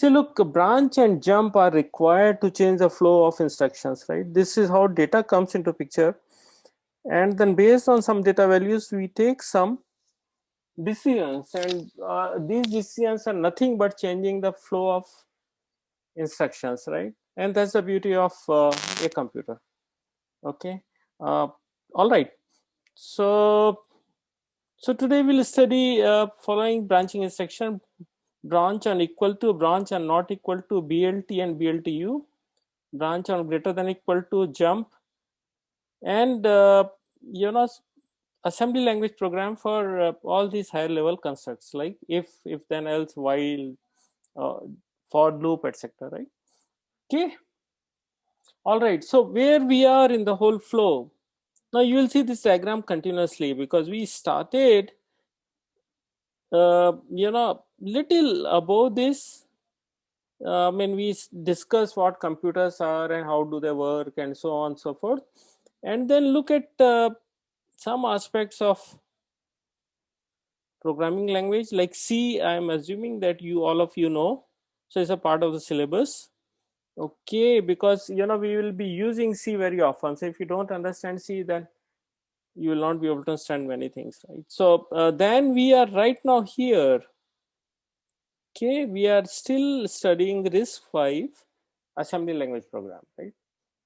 See, look, branch and jump are required to change the flow of instructions, right? This is how data comes into picture. And then based on some data values, we take some decisions, and these decisions are nothing but changing the flow of instructions, right? And that's the beauty of a computer. Okay. All right. So today we'll study following branching instruction: branch on equal to, branch on not equal to, BLT and BLTU, branch on greater than equal to, jump, and you know assembly language program for all these higher level constructs like if then else, while, uh, for loop, etc. Right? Okay. All right. So where we are in the whole flow. Now you will see this diagram continuously because we started little above this. When we discuss what computers are and how do they work and so on and so forth, and then look at some aspects of programming language like C. I am assuming that you all of you know, so it's a part of the syllabus. Okay, because we will be using C very often. So if you don't understand C, then you will not be able to understand many things, right? So then we are right now here. Okay, we are still studying RISC-V assembly language program, right?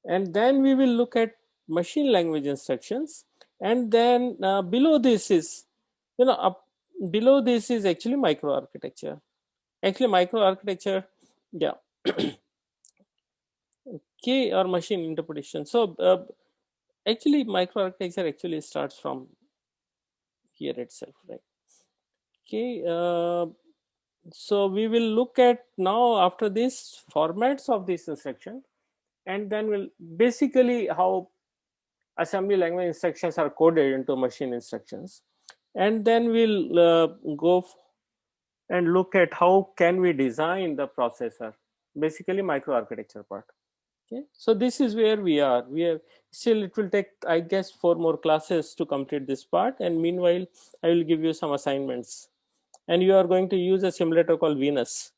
And then we will look at machine language instructions, and then below this is, up below this is actually microarchitecture. Actually, microarchitecture, yeah, okay, or machine interpretation. So actually, microarchitecture actually starts from here itself, right? Okay. So we will look at now after this formats of this instruction, and then we'll basically how assembly language instructions are coded into machine instructions, and then we'll go and look at how can we design the processor, basically microarchitecture part. Okay, so this is where we are. We are still, it will take, I guess, 4 more classes to complete this part, and meanwhile I will give you some assignments, and you are going to use a simulator called Venus.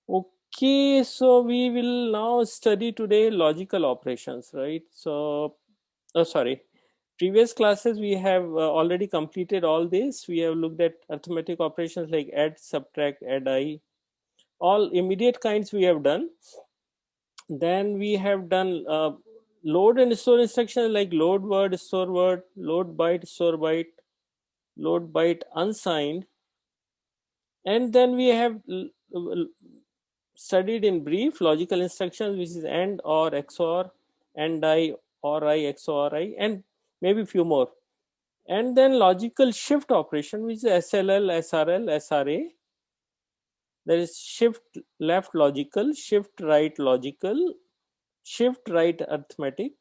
Okay, so we will now study today logical operations, right? So, oh, sorry. Previous classes we have already completed all this. We have looked at arithmetic operations like add, subtract, add I. All immediate kinds we have done. Then we have done load and store instructions like load word, store word, load byte, store byte, load byte unsigned. And then we have studied in brief logical instructions, which is AND, OR, XOR, AND I, OR I, XOR I, and maybe few more. And then logical shift operation, which is SLL, SRL, SRA. There is shift left logical, shift right logical, shift right arithmetic,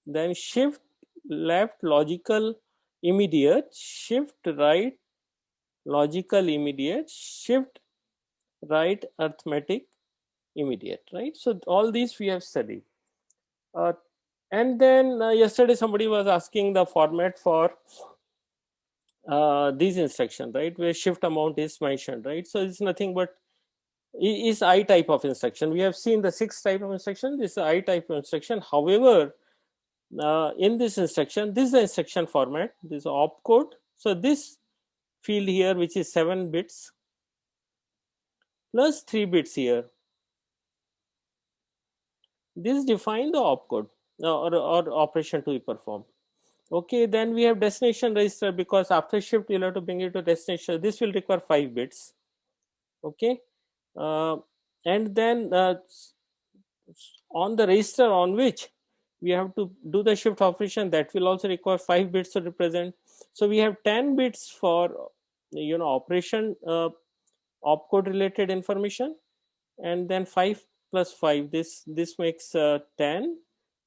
then shift left logical immediate, shift right logical immediate, shift right arithmetic immediate, right? So all these we have studied. And then yesterday somebody was asking the format for these instructions, right, where shift amount is mentioned, right? So it's nothing but is I type of instruction. We have seen the 6 type of instruction. This is I type of instruction. However, in this instruction, this is the instruction format. This is opcode. So this field here, which is 7 bits plus 3 bits here, this define the opcode or operation to be performed. Okay, then we have destination register, because after shift you'll have to bring it to destination. This will require 5 bits. Okay, uh, and then on the register on which we have to do the shift operation, that will also require 5 bits to represent. So we have 10 bits for operation opcode related information, and then 5 plus 5, this makes 10.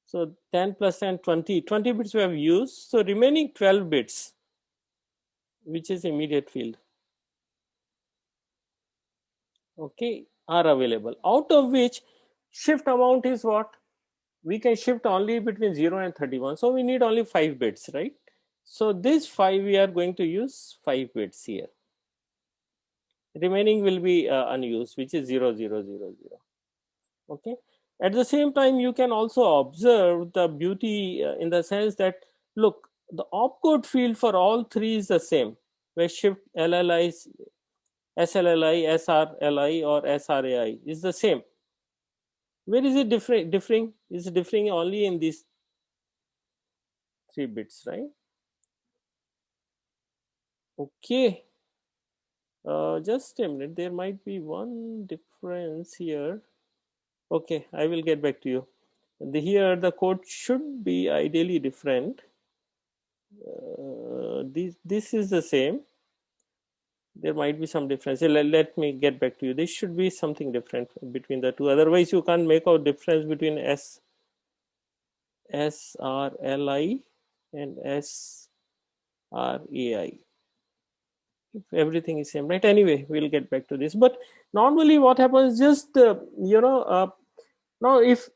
So 10 plus 10, 20 bits we have used. So remaining 12 bits, which is immediate field, okay, are available, out of which shift amount is what we can shift only between 0 and 31. So we need only 5 bits, right? So this 5 we are going to use 5 bits here. remaining will be unused, which is 0 0 0 0. Okay, at the same time you can also observe the beauty in the sense that, look, the opcode field for all three is the same, where shift LLI, SLLI, SRLI or SRAI is the same. Where is it differing? Is differing only in these 3 bits, right? Okay, just a minute, there might be one difference here. Okay, I will get back to you. Here the code should be ideally different. This is the same. There might be some difference. Let me get back to you. This should be something different between the two. Otherwise, you can't make out difference between SRLI and SRAI. If everything is same, right? Anyway, we'll get back to this. But normally, what happens? Just now, if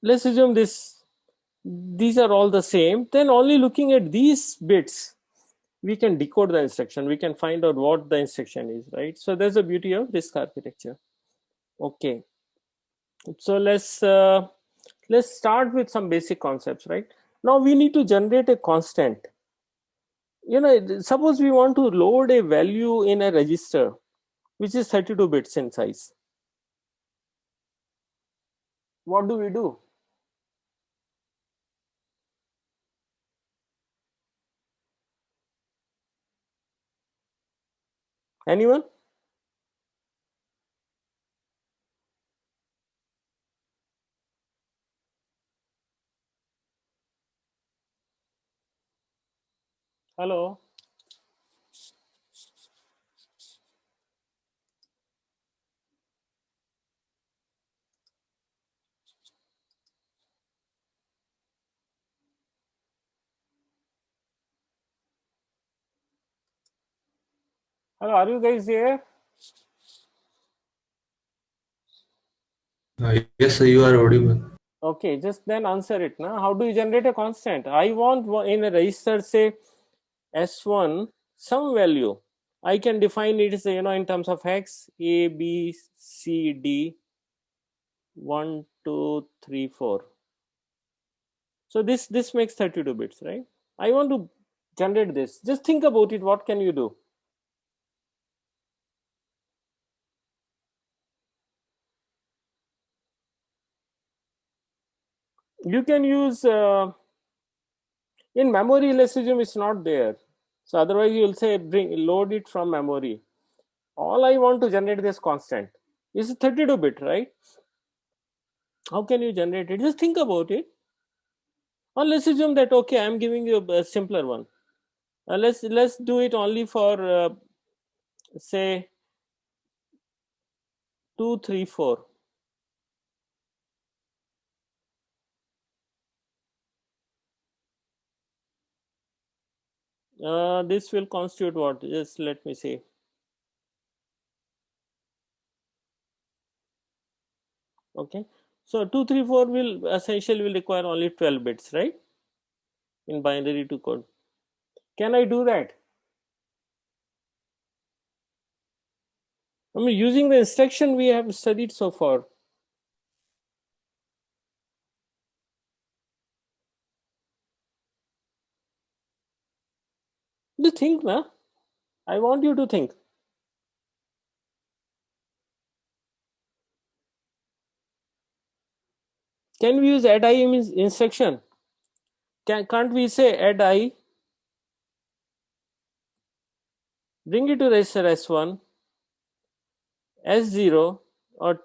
let's assume these are all the same, then only looking at these bits we can decode the instruction, we can find out what the instruction is, right? So that's the beauty of disk architecture. Okay, so let's start with some basic concepts, right? Now we need to generate a constant. Suppose we want to load a value in a register which is 32 bits in size. What do we do? Anyone? Hello? Hello, are you guys there? Yes, sir, you are audible. Okay, just then answer it now. How do you generate a constant? I want in a register, say S1, some value. I can define it as, in terms of hex A, B, C, D, 1, 2, 3, 4. So this makes 32 bits, right? I want to generate this. Just think about it. What can you do? You can use in memory. Let's assume it's not there. So otherwise you'll say load it from memory. All I want to generate this constant is 32 bit, right? How can you generate it? Just think about it. Or let's assume that, okay, I'm giving you a simpler one. Let's do it only for say 2, 3, 4. This will constitute what? Just let me see. Okay, so 2, 3, 4 will essentially will require only 12 bits, right? In binary to code. Can I do that? I mean, using the instruction we have studied so far. Just think, na? I want you to think. Can we use add I instruction? Can't we say add I, bring it to register S1, S0, or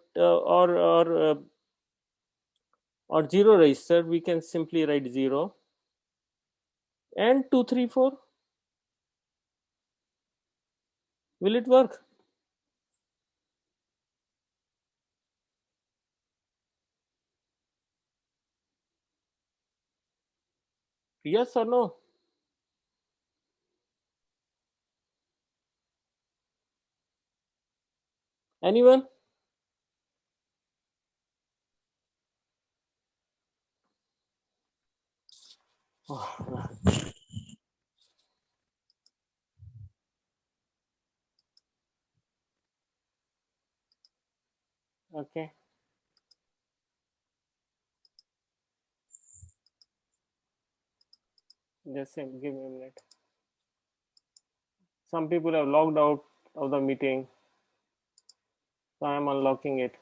0 register? We can simply write 0 and 2, 3, 4. Will it work? Yes or no? Anyone? Okay. Just give me a minute. Some people have logged out of the meeting, so I am unlocking it.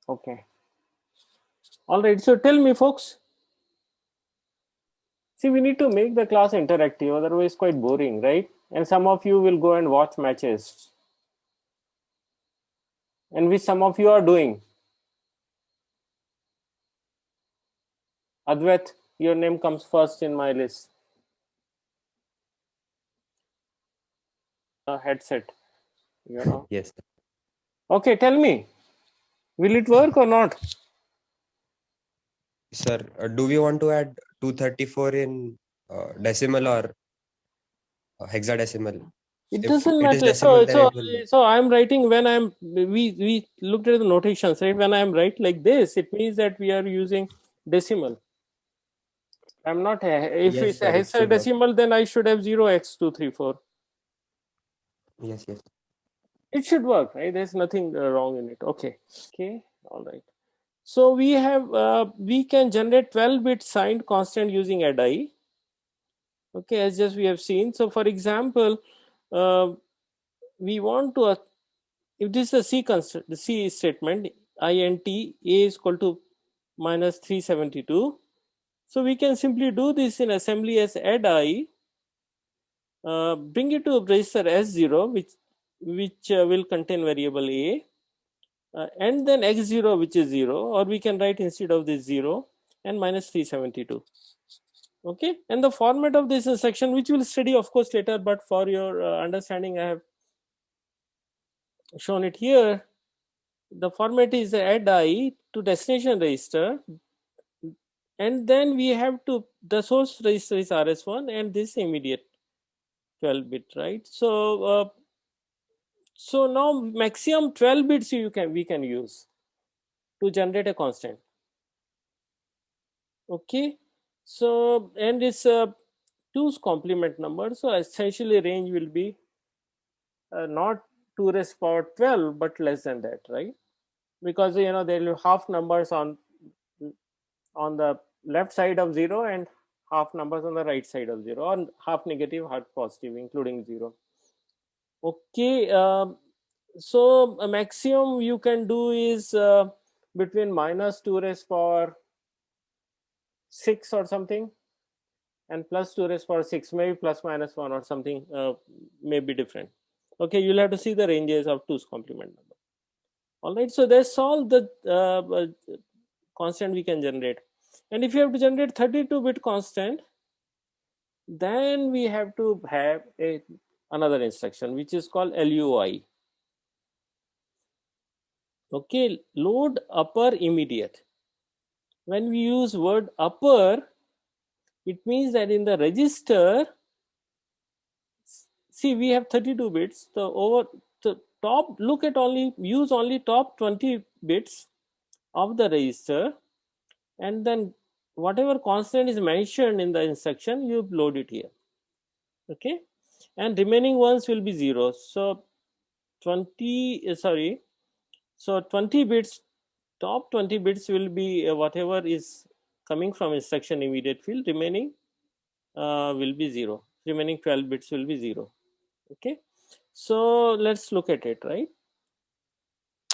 Okay. All right. So tell me, folks. See, we need to make the class interactive, otherwise quite boring, right? And some of you will go and watch matches, and which some of you are doing. Advait, your name comes first in my list. Headset, you know. Yes, Okay, tell me, will it work or not? sir. Do we want to add 234 in decimal or hexadecimal? It If doesn't it is matter. decimal, So, then so, it will. so I'm writing when I'm. We looked at the notations, right? When I'm write like this, it means that we are using decimal. I'm not. If Yes, it's a sir. It should work. hexadecimal, then I should have 0x234. Yes, yes. It should work, right? There's nothing wrong in it. Okay. Okay. All right. So we have we can generate 12-bit signed constant using ADDI. Okay, as just we have seen. So for example, uh, we want to if this is a C constant, the C statement, int a is equal to minus 372. So we can simply do this in assembly as add I, bring it to register S0, which will contain variable a, and then x0, which is 0, or we can write instead of this 0 and minus 372. Okay, and the format of this instruction, which we'll study of course later, but for your understanding, I have shown it here. The format is add I to destination register, and then we have to, the source register is rs1 and this immediate 12-bit, right? So now maximum 12 bits we can use to generate a constant. Okay, so and it's a 2's complement number, so essentially range will be not 2 raised power 12 but less than that, right? Because you know there will be half numbers on the left side of 0 and half numbers on the right side of 0, or half negative, half positive, including 0. Okay, so a maximum you can do is between minus 2 raised power 6 or something, and plus 2 raised power 6, maybe plus minus 1 or something, may be different. Okay, you'll have to see the ranges of 2's complement number. All right, so that's all the constant we can generate. And if you have to generate 32-bit constant, then we have to have another instruction which is called LUI. Okay, load upper immediate. When we use word upper, it means that in the register, see we have 32 bits. The top, look at use only top 20 bits of the register, and then whatever constant is mentioned in the instruction, you load it here. Okay, and remaining ones will be zeros. So 20 bits, top 20 bits will be whatever is coming from instruction immediate field, remaining will be 0, remaining 12 bits will be 0. Okay, so let's look at it, right?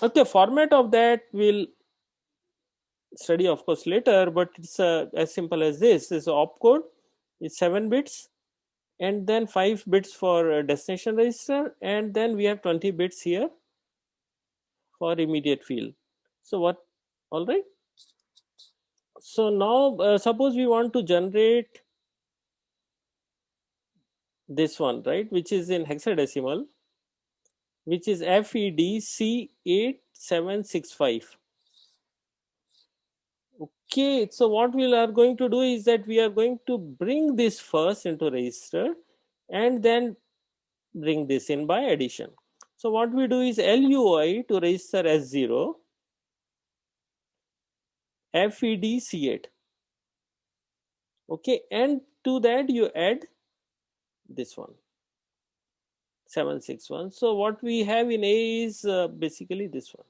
Okay, format of that will study of course later, but it's as simple as this. Is opcode, it's 7 bits, and then 5 bits for destination register, and then we have 20 bits here for immediate field. So what, all right, so now suppose we want to generate this one, right, which is in hexadecimal, which is FEDC8765. Okay, so what we are going to do is that we are going to bring this first into register and then bring this in by addition. So what we do is LUI to register S0, FEDC8. Okay, and to that you add this one. 761. So what we have in A is basically this one.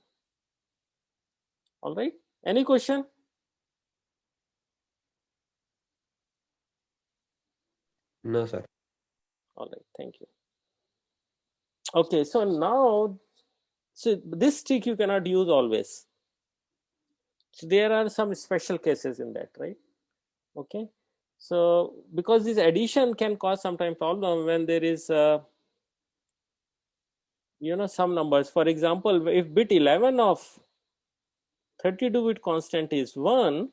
All right. Any question? No, sir. All right. Thank you. Okay. So now, so this trick you cannot use always. So there are some special cases in that, right? Okay. So because this addition can cause sometimes problem when there is some numbers. For example, if bit 11 of 32-bit constant is 1,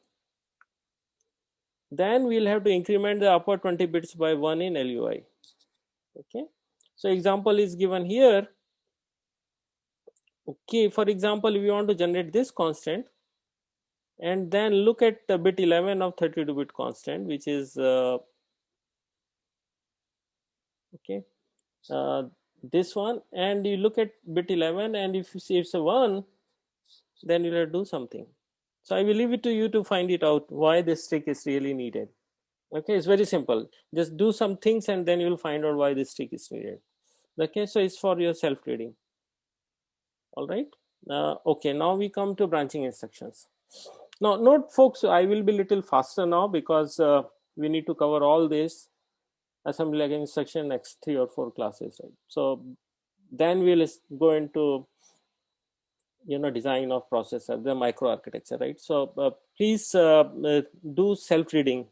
then we'll have to increment the upper 20 bits by 1 in LUI. Okay. So example is given here. Okay, for example, if you want to generate this constant and then look at the bit 11 of 32-bit constant, which is okay, this one, and you look at bit 11, and if you see it's a 1, then you'll have to do something. So I will leave it to you to find it out why this trick is really needed. Okay, it's very simple. Just do some things and then you'll find out why this trick is needed. Okay, so it's for your self reading. All right. Okay, now we come to branching instructions. Now note folks, I will be little faster now because we need to cover all this assembly language instruction next 3 or 4 classes, right? So then we'll go into design of processor, the microarchitecture, right? So please do self reading.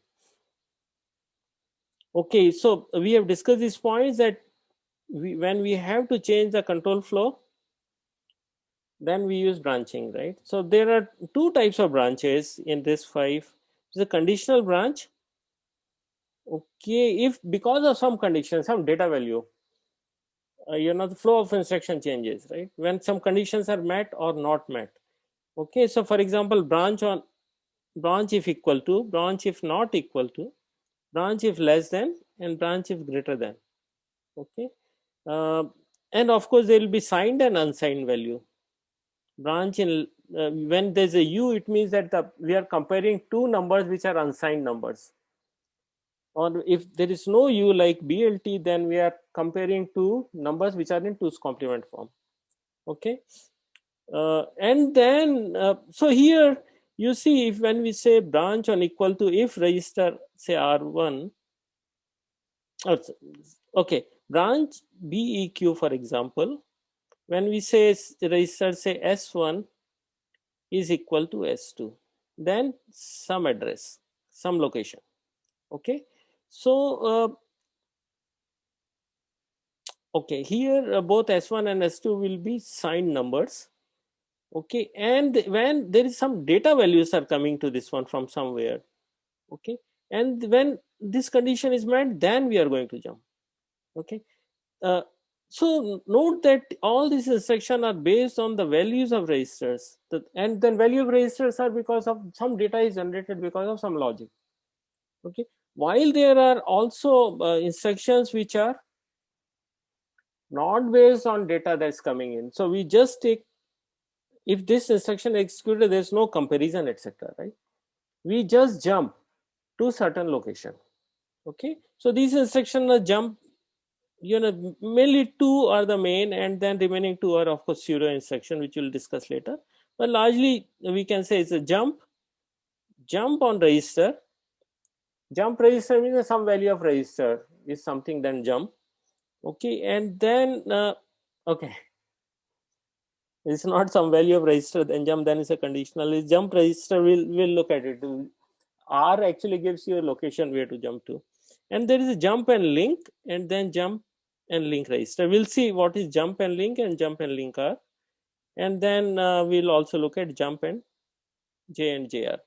Okay, so we have discussed these points that when we have to change the control flow, then we use branching, right? So there are 2 types of branches in this 5. The conditional branch. Okay, if because of some condition, some data value, the flow of instruction changes, right? When some conditions are met or not met. Okay, so for example, branch if equal to, branch if not equal to, branch if less than, and branch if greater than. Okay, and of course there will be signed and unsigned value. Branch in when there's a U, it means that we are comparing 2 numbers which are unsigned numbers. Or if there is no U like BLT, then we are comparing 2 numbers which are in 2's complement form. Okay, and then so here you see, if when we say branch on equal to, if register say R1, okay, branch BEQ for example, when we say register say S1 is equal to S2, then some address, some location. Okay, so okay, here both S1 and S2 will be signed numbers. Okay, and when there is some data values are coming to this one from somewhere. Okay, and when this condition is met, then we are going to jump. Okay, so note that all these instructions are based on the values of registers, and then value of registers are because of some data is generated because of some logic. Okay, while there are also instructions which are not based on data that's coming in. So we just take, if this instruction executed, there's no comparison, etc., right? We just jump to certain location. Okay, so these instructions are jump, mainly 2 are the main, and then remaining 2 are of course pseudo instruction, which we'll discuss later. But largely we can say it's a jump on register. Jump register means some value of register is something, then jump. Okay, and then okay, it's not some value of register then jump, then it's a conditional. Is jump register, we'll look at it. R actually gives you a location where to jump to, and there is a jump and link, and then jump and link register. We'll see what is jump and link are, and then we'll also look at jump and J and JR.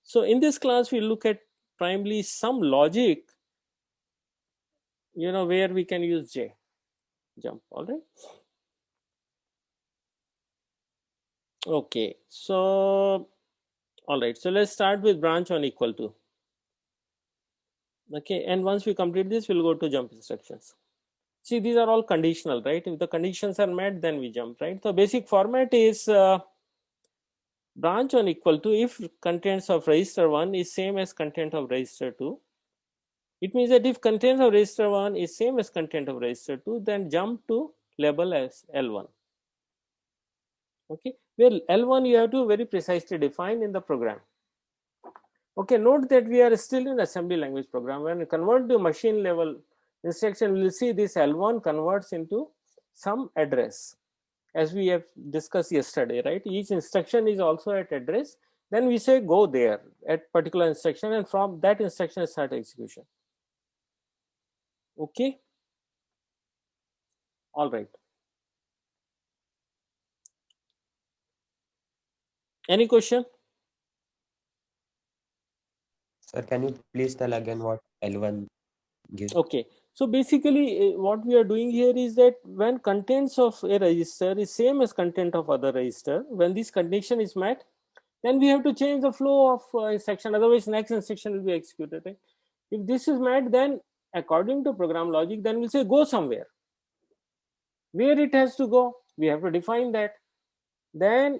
So in this class we'll look at primarily some logic, where we can use J, jump. All right. Okay, so all right, so let's start with branch on equal to. Okay, and once we complete this, we'll go to jump instructions. See, these are all conditional, right? If the conditions are met, then we jump, right? So basic format is branch on equal to if contents of register 1 is same as content of register 2, It means that if content of register 1 is same as content of register 2, then jump to label as L1. Okay, well, L1 you have to very precisely define in the program. Okay, note that we are still in assembly language program. When we convert to machine level instruction, we will see this L1 converts into some address, as we have discussed yesterday, right? Each instruction is also at address. Then we say go there at particular instruction, and from that instruction start execution. Okay, all right. Any question? Sir, can you please tell again what L1 gives? Okay, so basically what we are doing here is that when contents of a register is same as content of other register, when this condition is met, then we have to change the flow of instruction, otherwise next instruction will be executed, right? If this is met, then according to program logic, then we'll say go somewhere. Where it has to go, we have to define that. Then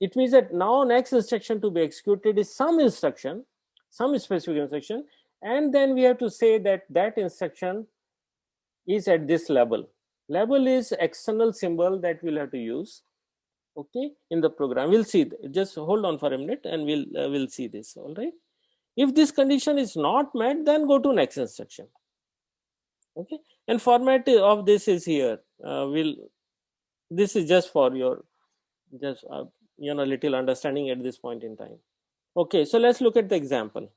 it means that now next instruction to be executed is some instruction, some specific instruction, and then we have to say that that instruction is at this label. Label is external symbol that we'll have to use, okay, in the program. We'll see. Just hold on for a minute, and we'll see this. All right. If this condition is not met, then go to next instruction. Okay, and format of this is here. This is just for your little understanding at this point in time. Okay, so let's look at the example.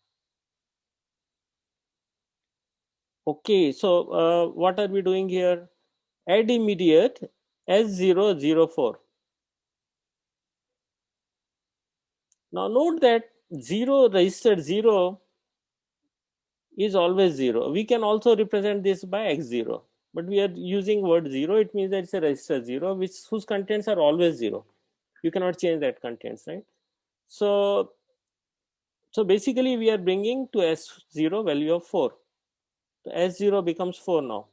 Okay, so what are we doing here? Add immediate S004. Now note that 0 registered 0 is always 0. We can also represent this by x0, but we are using word 0. It means that it's a register 0 whose contents are always 0. You cannot change that contents, right? So basically we are bringing to S0 value of 4. So S0 becomes 4 now.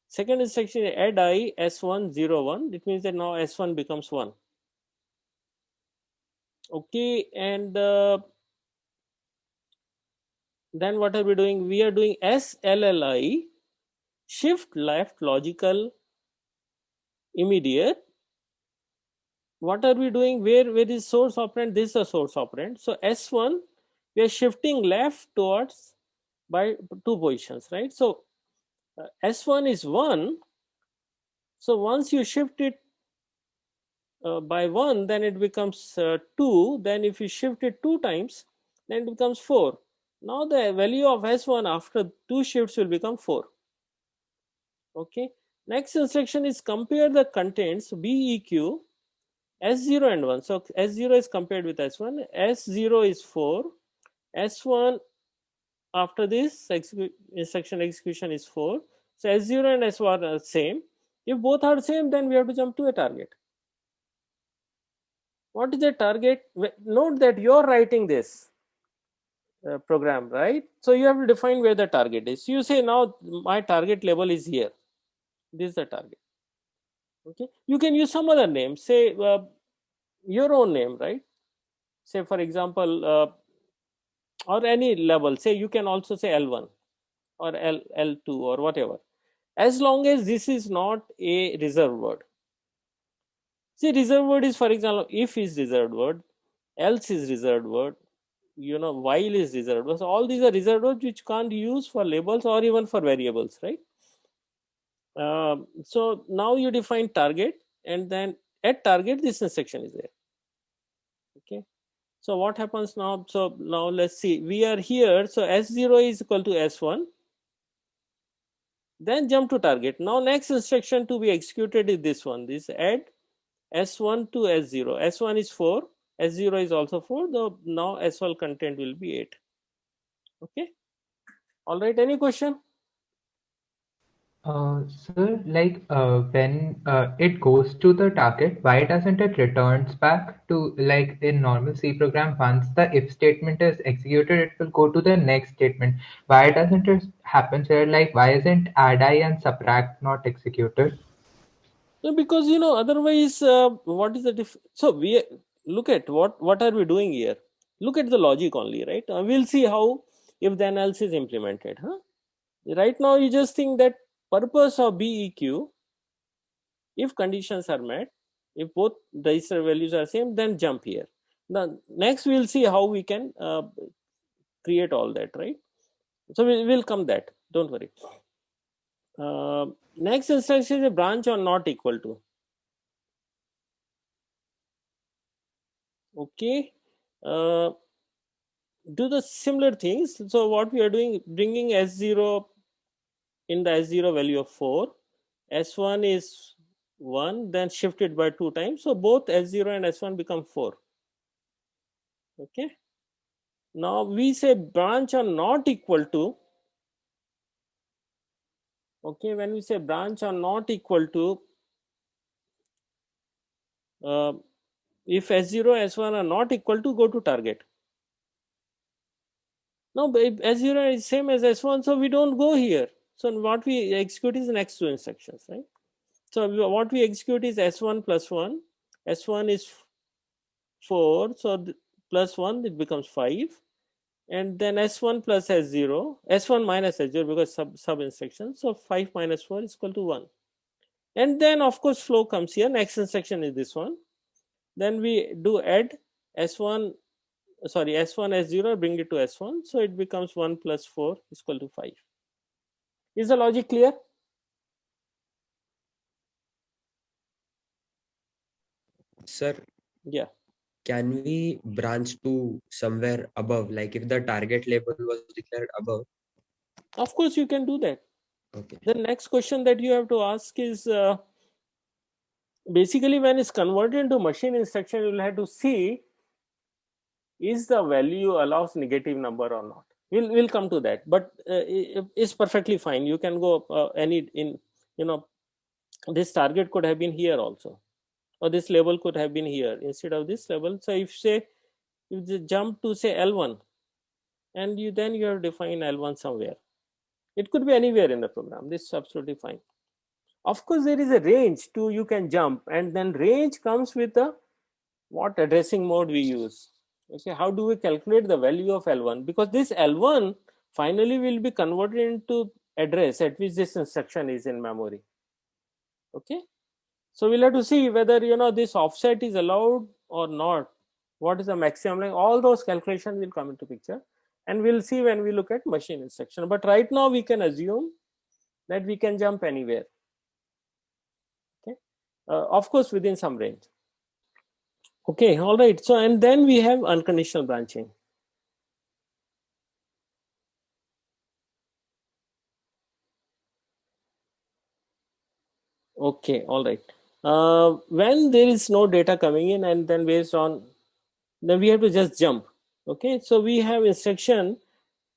Second instruction, add I S101. It means that now S1 becomes 1. Okay, and then what are we doing? We are doing SLLI, shift left logical immediate. What are we doing? Where is source operand? This is a source operand. So S1, we are shifting left towards by 2 positions, right? So S1 is 1. So once you shift it by 1, then it becomes 2. Then if you shift it 2 times, then it becomes 4. Now the value of S1 after 2 shifts will become 4. Okay. Next instruction is compare the contents BEQ S0 and 1. So S0 is compared with S1. S0 is 4. S1 after this instruction execution is 4. So S0 and S1 are same. If both are same, then we have to jump to a target. What is the target? Note that you're writing this program, right? So you have to define where the target is. You say now my target label is here. This is the target. Okay. You can use some other name. Say your own name, right? Say for example, or any level. Say you can also say L1 or L2 or whatever. As long as this is not a reserved word. See, reserved word is, for example, if is reserved word, else is reserved word, while is reserved word. So all these are reserved words which can't use for labels or even for variables, right? So now you define target, and then at target this instruction is there. Okay. So what happens now? So now let's see. We are here. So S0 is equal to S1. Then jump to target. Now next instruction to be executed is this one. This add S1 to S0. S1 is 4. S0 is also 4. Though now S1 content will be 8. Okay. All right. Any question? Sir, when it goes to the target, why doesn't it returns back to, like in normal C program, once the if statement is executed, it will go to the next statement. Why doesn't it happen, sir? Like, why isn't add I and subtract not executed? No, because otherwise, what is the so we look at what are we doing here? Look at the logic only, right? We'll see how if then else is implemented. Right now you just think that purpose of BEQ, if conditions are met, if both register values are same, then jump here. Now next we will see how we can create all that, right? So we will come that, don't worry. Next instruction is a branch or not equal to. Okay, do the similar things. So what we are doing, bringing S0 in the S0 value of 4, S1 is 1, then shifted by 2 times, so both S0 and S1 become 4. Okay, now we say branch are not equal to. Okay, when we say branch are not equal to, if S0 S1 are not equal to, go to target. Now if S0 is same as S1, so we don't go here. So what we execute is the next two instructions, right? So what we execute is S1 plus 1. S1 is 4, so plus 1 it becomes 5, and then S1 plus S0, S1 minus S0 because sub instruction, so 5 minus 4 is equal to 1. And then of course flow comes here. Next instruction is this one. Then we do add S1 S0, bring it to S1, so it becomes 1 plus 4 is equal to 5. Is the logic clear? Sir, Yeah, can we branch to somewhere above? Like if the target label was declared above? of course you can do that. Okay. The next question that you have to ask is basically when it's converted into machine instruction, you will have to see is the value allows negative number or not. We'll come to that, but it's perfectly fine. You can go any in, you know, this target could have been here also, or this label could have been here instead of this label. So if say if you jump to say L1, and then you have to define L1 somewhere. It could be anywhere in the program. This is absolutely fine. Of course, there is a range to you can jump, and then range comes with the what addressing mode we use. Okay, how do we calculate the value of L1? Because this L1 finally will be converted into address at which this instruction is in memory. Okay, so we'll have to see whether this offset is allowed or not. What is the maximum? Like all those calculations will come into picture, and we'll see when we look at machine instruction. But right now we can assume that we can jump anywhere. Okay, of course within some range. Okay, all right. So and then we have unconditional branching. Okay, all right. When there is no data coming in, and then based on, then we have to just jump. Okay, so we have instruction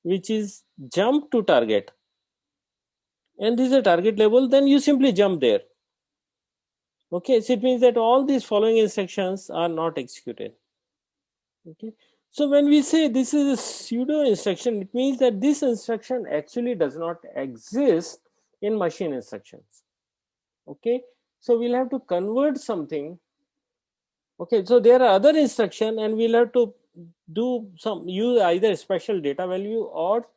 which is jump to target, and this is a target label. Then you simply jump there. Okay, so it means that all these following instructions are not executed. Okay, so when we say this is a pseudo instruction, it means that this instruction actually does not exist in machine instructions. Okay, so we'll have to convert something. Okay, so there are other instruction, and we'll have to do use either special data value or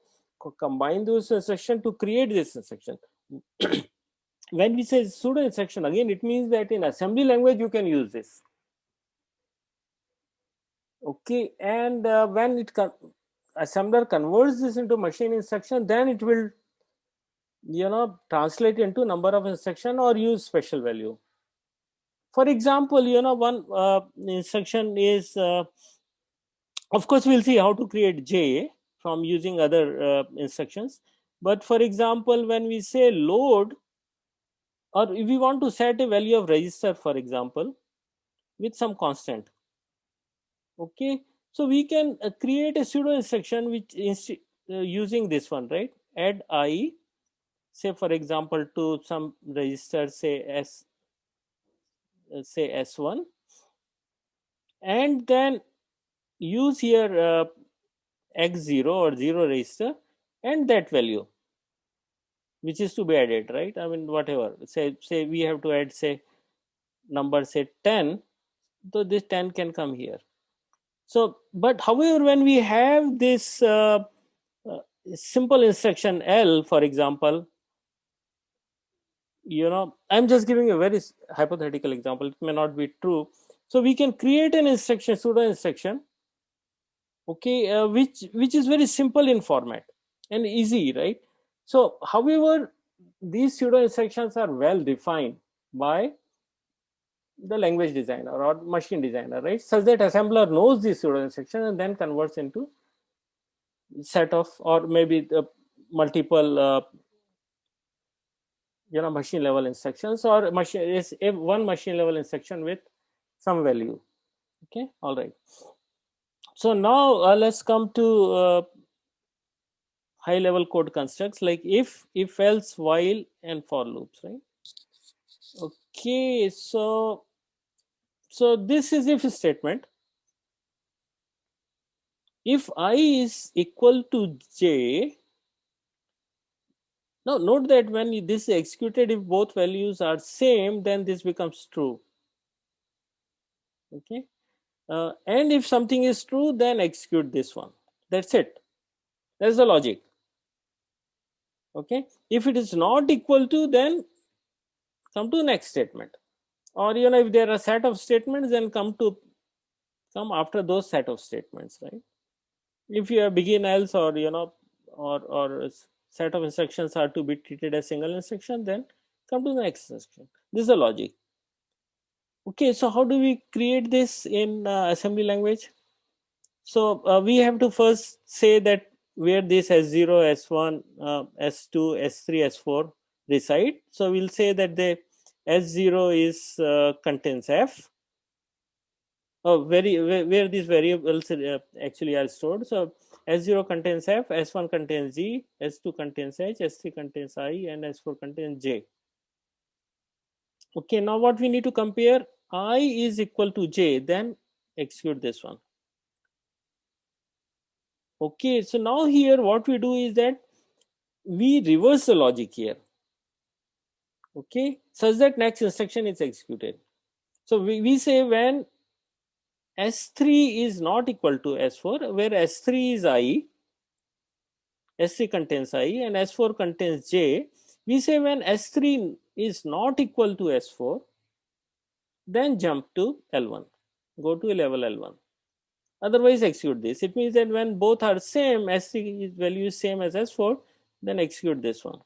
combine those instruction to create this instruction. When we say pseudo instruction, again it means that in assembly language you can use this. Okay, and when assembler converts this into machine instruction, then it will translate into number of instruction or use special value. For example, one instruction is of course we'll see how to create J from using other instructions. But for example, when we say load, or if we want to set a value of register, for example, with some constant, okay, so we can create a pseudo instruction which using this one, right? Add I, say for example, to some register, say S1, and then use here X0 or 0 register and that value which is to be added, right? I mean, whatever, say we have to add, say, number, say 10, so this 10 can come here. So but however, when we have this simple instruction L, for example, I'm just giving a very hypothetical example, it may not be true. So we can create an instruction, pseudo instruction, okay, which is very simple in format and easy, right? So however, these pseudo instructions are well defined by the language designer or machine designer, right, such that assembler knows this pseudo instruction and then converts into set of, or maybe the multiple machine level instructions, or machine is one machine level instruction with some value. Okay, all right. So now let's come to high level code constructs like if else, while, and for loops, right? Okay, so this is if statement. If I is equal to j, now note that when this is executed, if both values are same, then this becomes true. Okay, and if something is true, then execute this one. That's it. That's the logic. Okay, if it is not equal to, then come to the next statement, or if there are a set of statements, then come after those set of statements, right? If you have begin else, or or set of instructions are to be treated as single instruction, then come to the next instruction. This is the logic. Okay, so how do we create this in assembly language? So we have to first say that where this S0, S1, S2, S3, S4 reside. So we'll say that the S0 is contains F. Oh, where these variables actually are stored. So S0 contains F, S1 contains G, S2 contains H, S3 contains I, and S4 contains J. Okay, now what we need to compare, I is equal to J, then execute this one. Okay, so now here what we do is that we reverse the logic here, okay, such that next instruction is executed. So we say when S3 is not equal to S4, where S3 is I, S3 contains I, and S4 contains J, we say when S3 is not equal to S4, then jump to L1, go to level L1. Otherwise execute this. It means that when both are same, S3 value is same as S4, then execute this one.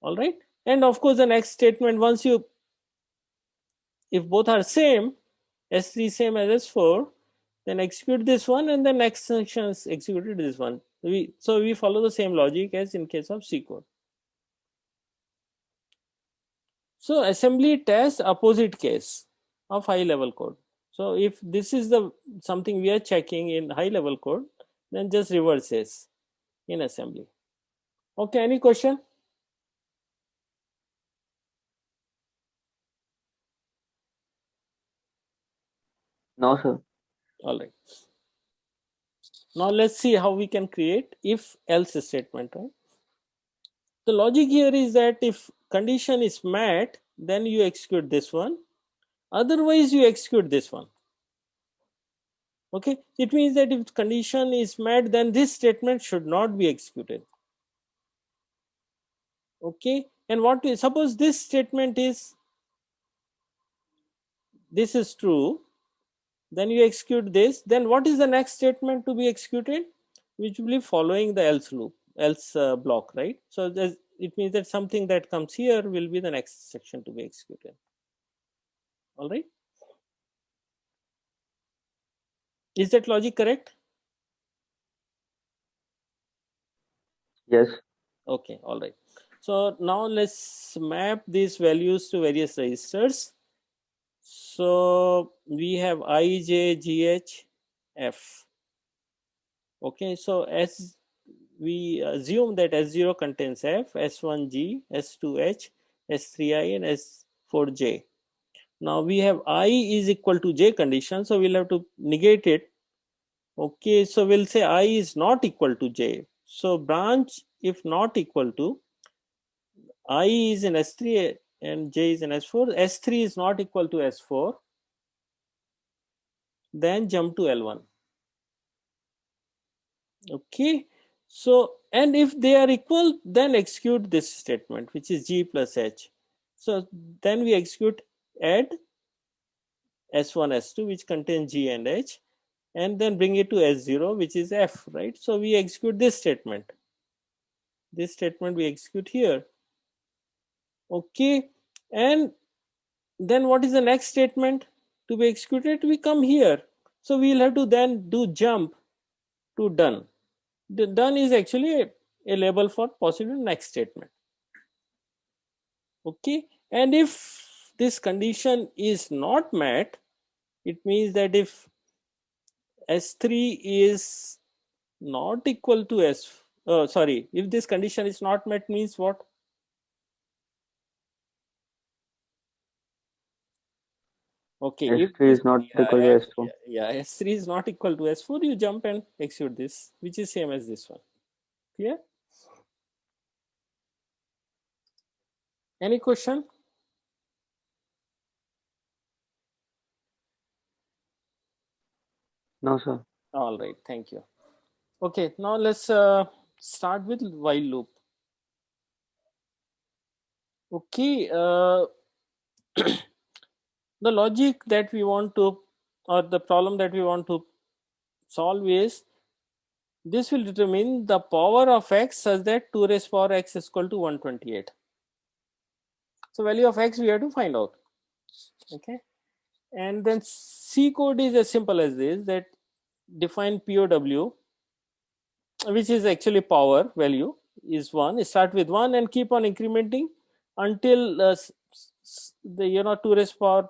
All right, and of course the next statement, once you, if both are same, S3 same as S4, then execute this one, and the next instruction is executed this one. So we follow the same logic as in case of C code. So assembly tests opposite case of high level code. So if this is the something we are checking in high level code, then just reverse this in assembly. Okay, any question? No, sir. All right. Now let's see how we can create if else statement, right? The logic here is that if condition is met, then you execute this one. Otherwise, you execute this one. Okay, it means that if condition is met, then this statement should not be executed. Okay, and what is, suppose this statement is, this is true, then you execute this, then what is the next statement to be executed, which will be following the else loop, else block, right? So it means that something that comes here will be the next section to be executed. All right, is that logic correct? Yes. Okay, all right. So now let's map these values to various registers. So we have I, J, G, H, F. Okay, so as we assume that S0 contains F, S1G, S2H, S3I, and S4J. Now we have I is equal to J condition, so we'll have to negate it. Okay, so we'll say I is not equal to J. So branch if not equal to, I is in S3 and J is in S4, S3 is not equal to S4, then jump to L1. Okay, So, and if they are equal, then execute this statement, which is G plus H. So then we execute add S1, S2, which contains G and H, and then bring it to S0, which is F, right? So we execute this statement. This statement we execute here. Okay. And then what is the next statement to be executed? We come here. So we'll have to then do jump to done. The done is actually a label for possible next statement. Okay. And if this condition is not met, it means that if S3 is not equal to if this condition is not met, means what? Okay, if S3 is not equal to S4. S3 is not equal to S4, you jump and execute this, which is same as this one. Clear? Any question? No, sir. All right, thank you. Okay, now let's start with while loop. Okay, the logic that we want to, or the problem that we want to solve is, this will determine the power of x such that 2 raised power x is equal to 128. So value of x we have to find out. Okay, and then C code is as simple as this, that define POW, which is actually power value is 1, start with 1 and keep on incrementing until the 2 raised power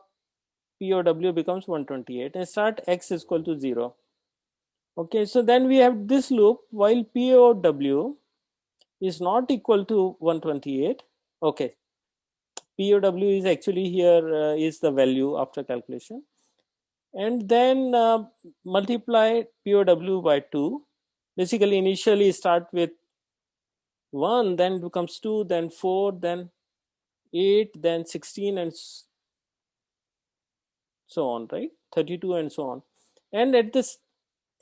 POW becomes 128 and start x is equal to 0. Okay, so then we have this loop while POW is not equal to 128. Okay, POW is actually here is the value after calculation, and then multiply POW by 2. Basically initially start with 1, then becomes 2, then 4, then 8, then 16, and so on, right? 32 and so on. And at this,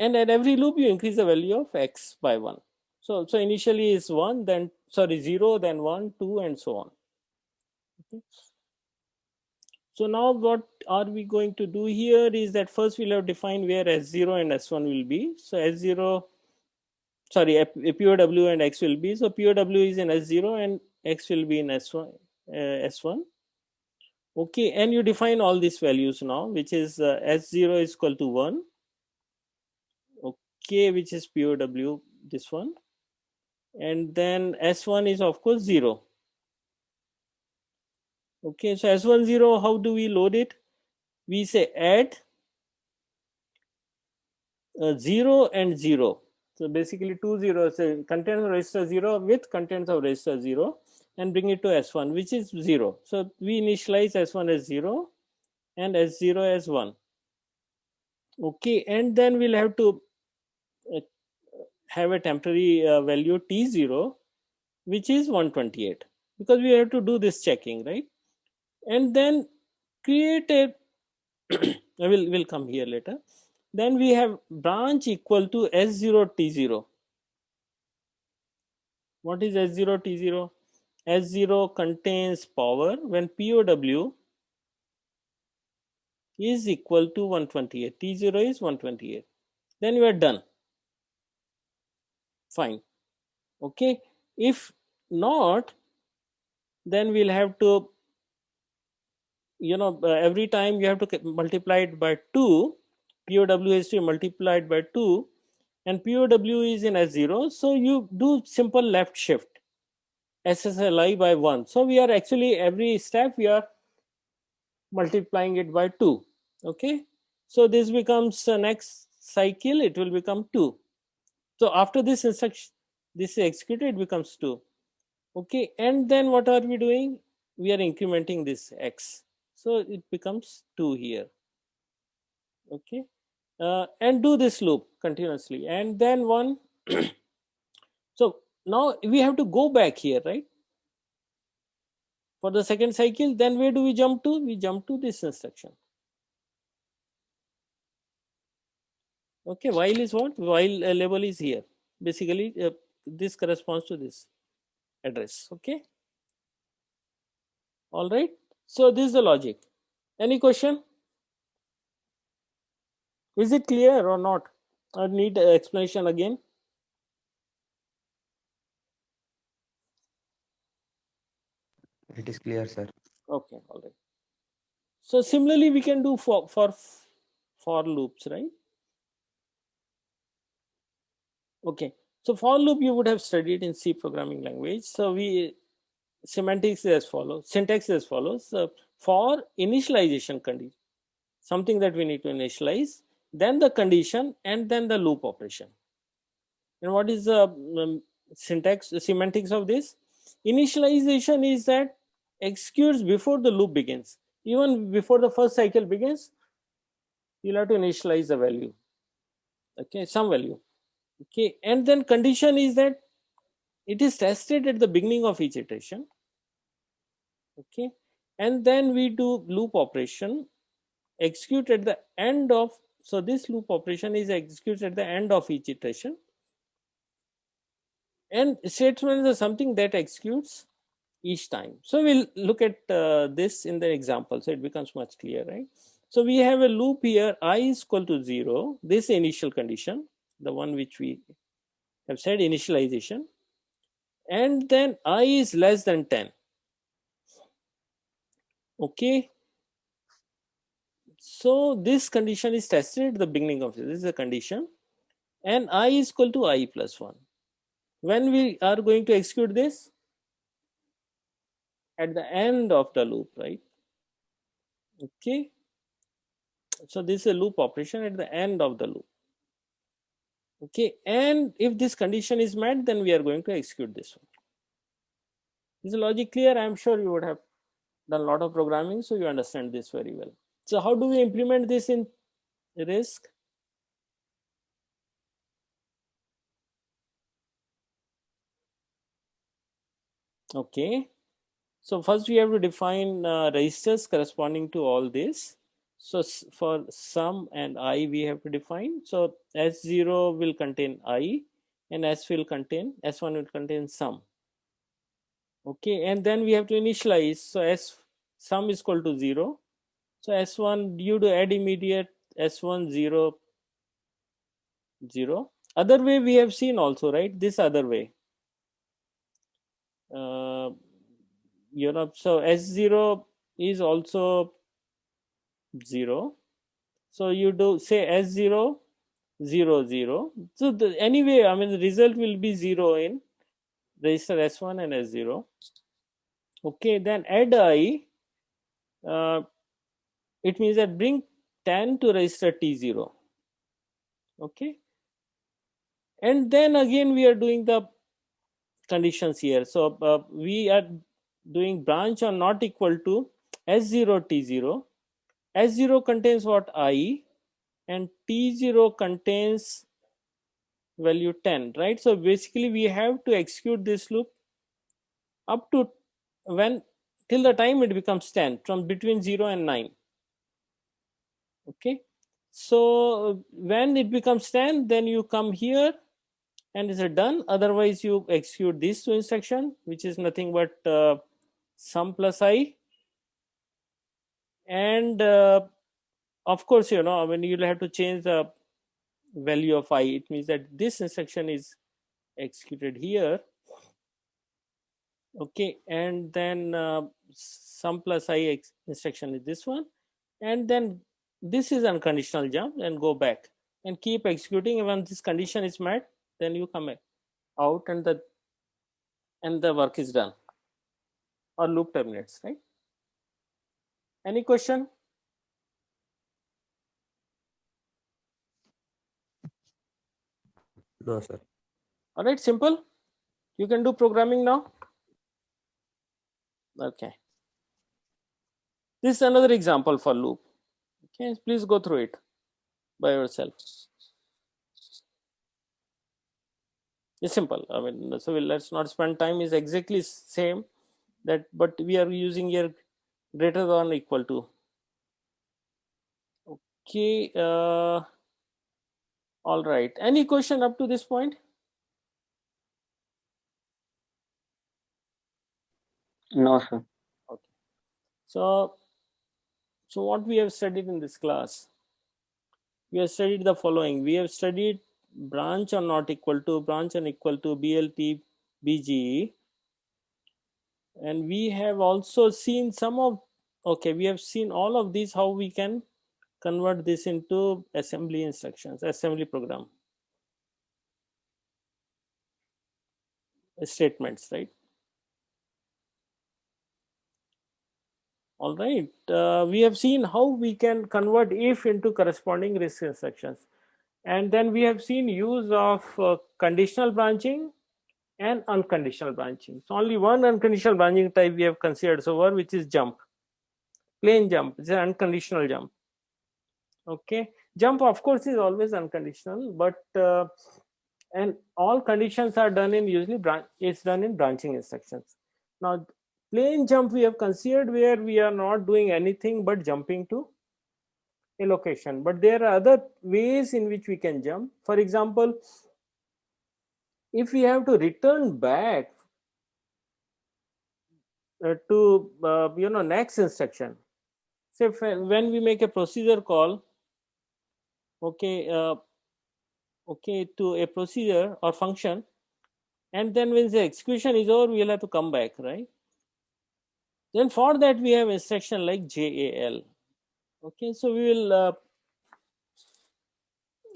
and at every loop you increase the value of x by 1. So initially is 1, then 0, then 1, 2, and so on. Okay. So now what are we going to do here is that first we'll have defined where S0 and S1 will be. So S0, sorry, POW and X will be. So POW is in S0 and X will be in S1. S1. Okay, and you define all these values now, which is S0 is equal to 1. Okay, which is POW, this one. And then S1 is of course 0. Okay, so S1 0, how do we load it? We say add 0 and 0. So basically 2 zeros, contents of register 0 with contents of register 0, and bring it to S1, which is 0. So we initialize S1 as 0 and S0 as 1. Okay, and then we'll have to have a temporary value T0, which is 128, because we have to do this checking, right? And then create a we'll come here later. Then we have branch equal to S0 T0. What is S0 T0? S0 contains power when POW is equal to 128. T0 is 128. Then you are done. Fine. Okay. If not, then we'll have to, every time you have to multiply it by 2. POW is to be multiplied by 2, and POW is in S0. So you do simple left shift, SSLI by 1. So we are actually, every step we are multiplying it by 2. Okay, so this becomes next cycle, it will become 2. So after this instruction, this is executed, it becomes 2. Okay, and then what are we doing? We are incrementing this x, so it becomes 2 here. Okay, and do this loop continuously, and then 1. So now we have to go back here, right, for the second cycle. Then where do we jump to? We jump to this instruction. Okay, while is what? While label is here. Basically this corresponds to this address. Okay. All right. So this is the logic. Any question? Is it clear or not? I need explanation again. It is clear, sir. Okay. All right. So similarly, we can do for loops, right? Okay. So for loop you would have studied in C programming language. So we semantics is as follows, syntax is as follows. For initialization condition, something that we need to initialize, then the condition, and then the loop operation. And what is the syntax, semantics of this? Initialization is that executes before the loop begins. Even before the first cycle begins, you'll have to initialize the value. Okay, some value. Okay, and then condition is that it is tested at the beginning of each iteration. Okay, and then we do loop operation, execute at the end of, so this loop operation is executed at the end of each iteration, and statement is something that executes each time. So we'll look at this in the example, so it becomes much clearer, right? So we have a loop here, I is equal to 0, this initial condition, the one which we have said, initialization, and then I is less than 10. Okay, so this condition is tested at the beginning of this is a condition, and I is equal to I plus 1. When we are going to execute this? At the end of the loop, right? Okay, so this is a loop operation at the end of the loop. Okay, and if this condition is met, then we are going to execute this one. Is the logic clear? I am sure you would have done a lot of programming, so you understand this very well. So how do we implement this in RISC? Okay, so first we have to define registers corresponding to all this. So for sum and I we have to define. So S0 will contain I, and S1 will contain sum. Okay, and then we have to initialize. So sum is equal to 0. So S1 due to add immediate, S1 0 0. Other way we have seen also, right? This other way. So S0 is also 0. So you do say S0 0 0. So anyway, I mean the result will be 0 in register S1 and S0. Okay, then add I. It means that bring 10 to register T0. Okay, and then again we are doing the conditions here. So we are doing branch or not equal to S0 T0. S0 contains what? I, and T0 contains value 10, right? So basically we have to execute this loop up to when, till the time it becomes 10, from between 0 and 9. Okay, so when it becomes 10, then you come here and is it done. Otherwise you execute these two instruction, which is nothing but sum plus I, and of course when you'll have to change the value of I, it means that this instruction is executed here. Okay, and then sum plus I instruction is this one, and then this is unconditional jump and go back and keep executing. And when this condition is met, then you come out and the work is done, or loop terminates, right? Any question? No, sir. All right, simple. You can do programming now. Okay, this is another example for loop. Okay, please go through it by yourself. It's simple. I mean, so let's not spend time. Is exactly same that, but we are using here greater than or equal to. Okay, all right. Any question up to this point? No, sir. Okay. So what we have studied in this class? We have studied the following. We have studied branch or not equal to, branch and equal to, BLT, BGE. And we have also seen some of, okay, we have seen all of these, how we can convert this into assembly instructions, assembly program statements, right? All right. We have seen how we can convert if into corresponding RISC instructions. And then we have seen use of conditional branching and unconditional branching. So only one unconditional branching type we have considered so far, which is jump. Plain jump is an unconditional jump. Okay, jump of course is always unconditional, but and all conditions are done in usually it's done in branching instructions. Now plain jump we have considered where we are not doing anything but jumping to a location, but there are other ways in which we can jump. For example, if we have to return back to next instruction, say when we make a procedure call, okay, to a procedure or function, and then when the execution is over we'll have to come back, right? Then for that we have instruction like JAL. Okay, so we will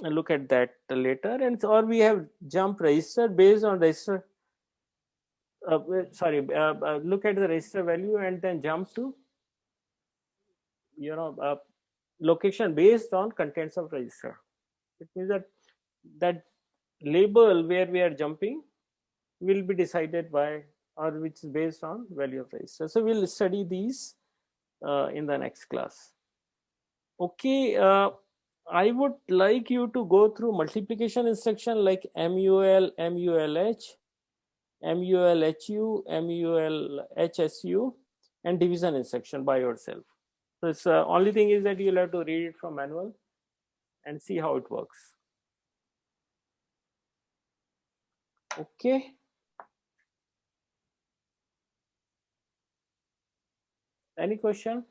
look at that later. And or we have jump register based on register look at the register value and then jump to location based on contents of register. It means that label where we are jumping will be decided by, or which is based on value of register. So we'll study these in the next class. Okay, I would like you to go through multiplication instruction like MUL, MULH, MULHU, MULHSU, and division instruction by yourself. So it's only thing is that you'll have to read it from manual and see how it works. Okay. Any question?